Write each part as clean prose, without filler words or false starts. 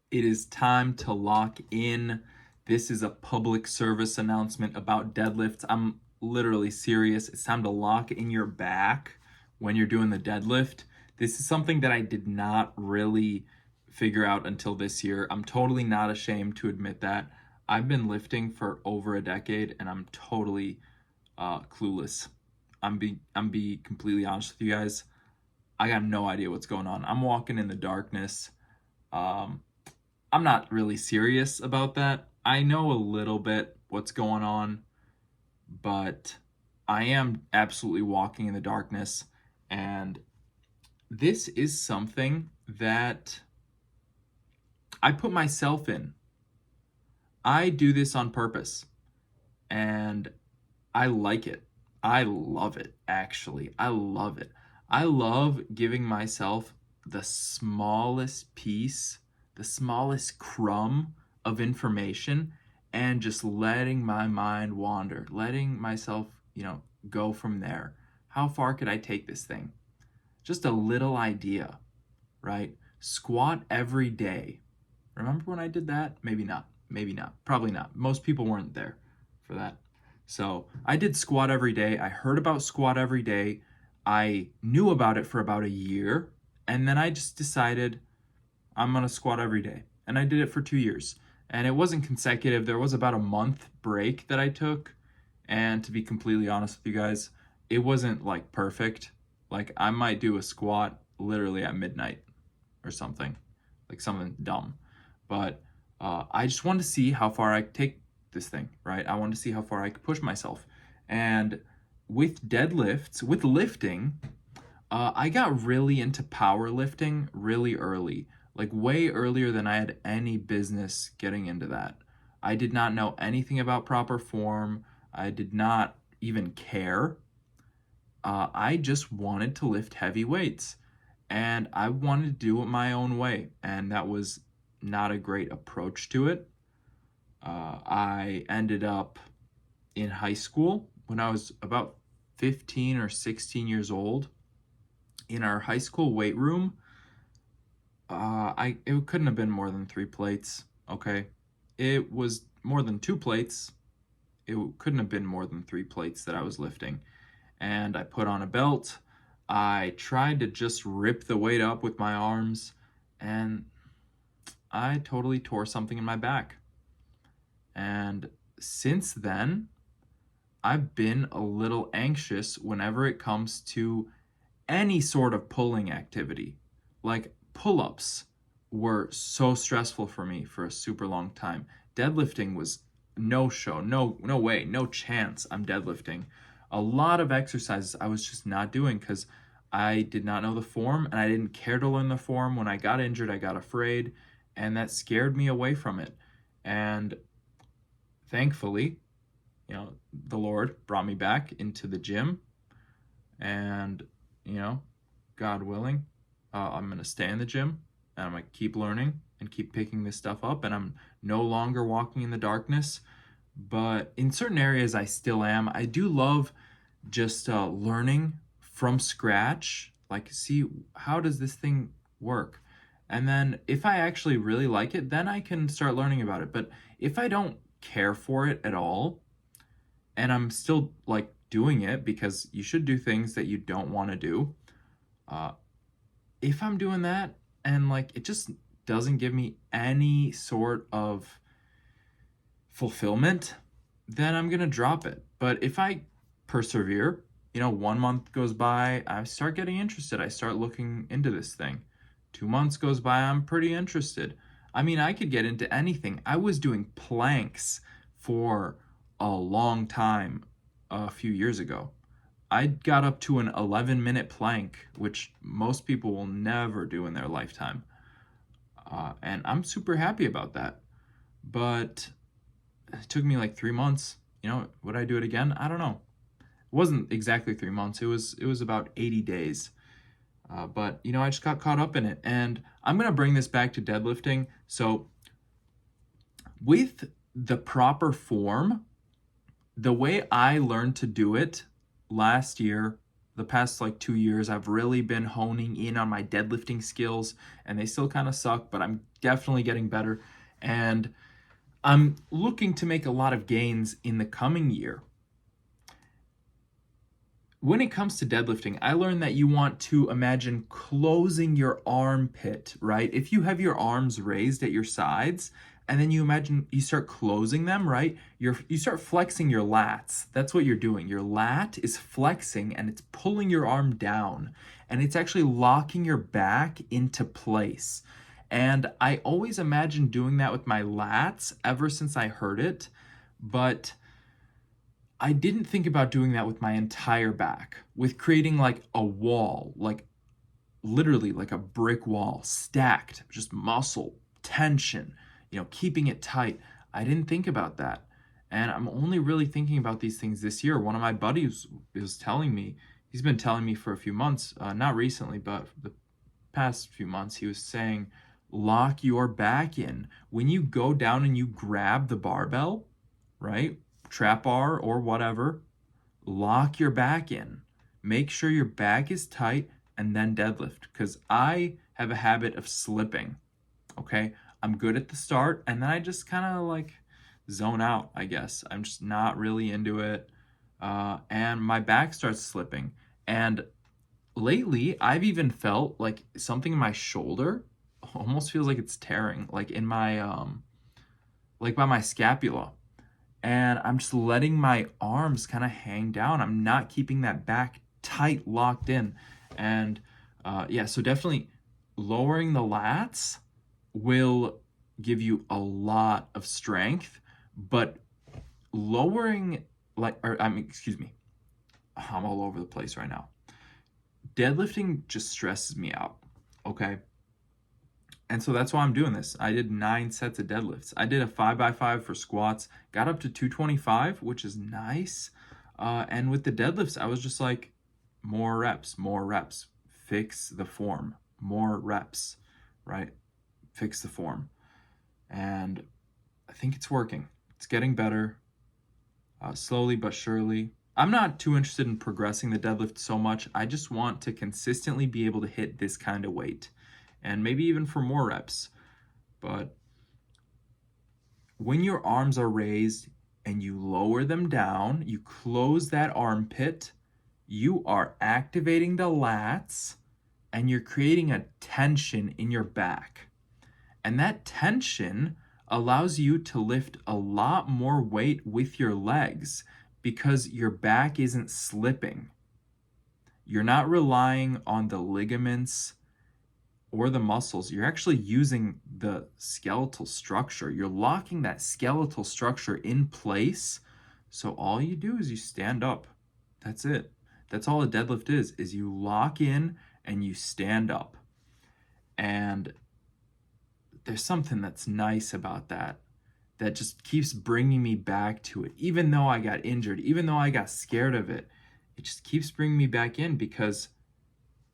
It is time to lock in. This is a public service announcement about deadlifts. I'm literally serious. It's time to lock in your back when you're doing the deadlift. This is something that I did not really figure out until this year. I'm totally not ashamed to admit that. I've been lifting for over a decade and I'm totally clueless. I'm be completely honest with you guys. I got no idea what's going on. I'm walking in the darkness. Um, I'm not really serious about that. I know a little bit what's going on, but I am absolutely walking in the darkness. And this is something that I put myself in. I do this on purpose and I like it. I love it, actually. I love it. I love giving myself the smallest piece, the smallest crumb of information, and just letting my mind wander, letting myself, go from there. How far could I take this thing? Just a little idea, right? Squat every day. Remember when I did that? Maybe not. Maybe not. Probably not. Most people weren't there for that. So I did squat every day. I heard about squat every day. I knew about it for about a year. And then I just decided I'm going to squat every day. And I did it for 2 years. And it wasn't consecutive. There was about a month break that I took. And to be completely honest with you guys, it wasn't like perfect. Like I might do a squat literally at midnight or something, like something dumb. But I just wanted to see how far I could take this thing, right? I wanted to see how far I could push myself. And with deadlifts, with lifting, I got really into powerlifting really early, like way earlier than I had any business getting into that. I did not know anything about proper form. I did not even care. I just wanted to lift heavy weights and I wanted to do it my own way. And that was not a great approach to it. I ended up in high school when I was about 15 or 16 years old in our high school weight room. It couldn't have been more than 3 plates. Okay, it was more than 2 plates. It couldn't have been more than 3 plates that I was lifting. And I put on a belt. I tried to just rip the weight up with my arms, and I totally tore something in my back. And since then, I've been a little anxious whenever it comes to any sort of pulling activity. Like pull ups were so stressful for me for a super long time. Deadlifting was no show, no way, no chance I'm deadlifting. A lot of exercises I was just not doing because I did not know the form and I didn't care to learn the form. When I got injured, I got afraid, and that scared me away from it. And thankfully, the Lord brought me back into the gym, and, God willing, I'm going to stay in the gym and I'm going to keep learning and keep picking this stuff up. And I'm no longer walking in the darkness, but in certain areas I still am. I do love just learning from scratch, like see how does this thing work? And then if I actually really like it, then I can start learning about it. But if I don't care for it at all, and I'm still like doing it because you should do things that you don't want to do. Uh, if I'm doing that and like it just doesn't give me any sort of fulfillment, then I'm going to drop it. But if I persevere, 1 month goes by, I start getting interested. I start looking into this thing. 2 months goes by, I'm pretty interested. I mean, I could get into anything. I was doing planks for a long time a few years ago. I got up to an 11-minute plank, which most people will never do in their lifetime. And I'm super happy about that. But it took me like 3 months. Would I do it again? I don't know. It wasn't exactly 3 months. It was about 80 days. But I just got caught up in it. And I'm going to bring this back to deadlifting. So with the proper form, the way I learned to do it last year, the past like 2 years, I've really been honing in on my deadlifting skills, and they still kind of suck, but I'm definitely getting better. And I'm looking to make a lot of gains in the coming year. When it comes to deadlifting, I learned that you want to imagine closing your armpit, right? If you have your arms raised at your sides, and then you imagine you start closing them, right? You start flexing your lats. That's what you're doing. Your lat is flexing and it's pulling your arm down, and it's actually locking your back into place. And I always imagined doing that with my lats ever since I heard it, but I didn't think about doing that with my entire back, with creating like a wall, like literally like a brick wall, stacked, just muscle, tension, keeping it tight. I didn't think about that. And I'm only really thinking about these things this year. One of my buddies was telling me, he's been telling me for a few months, not recently, but for the past few months, he was saying, lock your back in. When you go down and you grab the barbell, right? Trap bar or whatever, lock your back in. Make sure your back is tight and then deadlift, because I have a habit of slipping. Okay, I'm good at the start and then I just kind of like zone out, I guess. I'm just not really into it, and my back starts slipping. And lately I've even felt like something in my shoulder almost feels like it's tearing, like in my like by my scapula. And I'm just letting my arms kind of hang down. I'm not keeping that back tight, locked in. And so definitely lowering the lats will give you a lot of strength, but lowering, excuse me, I'm all over the place right now. Deadlifting just stresses me out, okay? And so that's why I'm doing this. I did 9 sets of deadlifts. I did a 5x5 for squats, got up to 225, which is nice. And with the deadlifts, I was just like, more reps, fix the form, more reps, right? Fix the form. And I think it's working. It's getting better, slowly but surely. I'm not too interested in progressing the deadlift so much. I just want to consistently be able to hit this kind of weight, and maybe even for more reps. But when your arms are raised and you lower them down, you close that armpit, you are activating the lats and you're creating a tension in your back. And that tension allows you to lift a lot more weight with your legs because your back isn't slipping. You're not relying on the ligaments or the muscles. You're actually using the skeletal structure. You're locking that skeletal structure in place. So all you do is you stand up. That's it. That's all a deadlift is you lock in and you stand up. And there's something that's nice about that just keeps bringing me back to it. Even though I got injured, even though I got scared of it, it just keeps bringing me back in because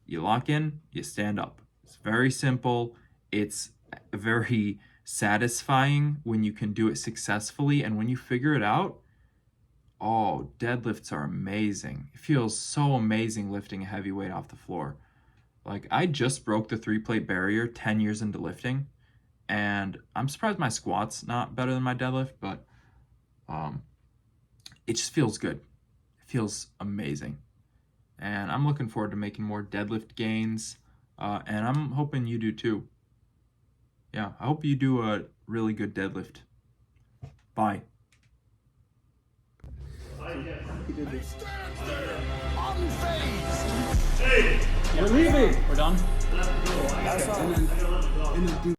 you lock in, you stand up. It's very simple. It's very satisfying when you can do it successfully. And when you figure it out, oh, deadlifts are amazing. It feels so amazing lifting a heavy weight off the floor. Like, I just broke the 3-plate barrier 10 years into lifting. And I'm surprised my squat's not better than my deadlift, but it just feels good. It feels amazing. And I'm looking forward to making more deadlift gains. And I'm hoping you do too. Yeah, I hope you do a really good deadlift. Bye. He did this. Unfazed. Hey! We're leaving! We're done? And then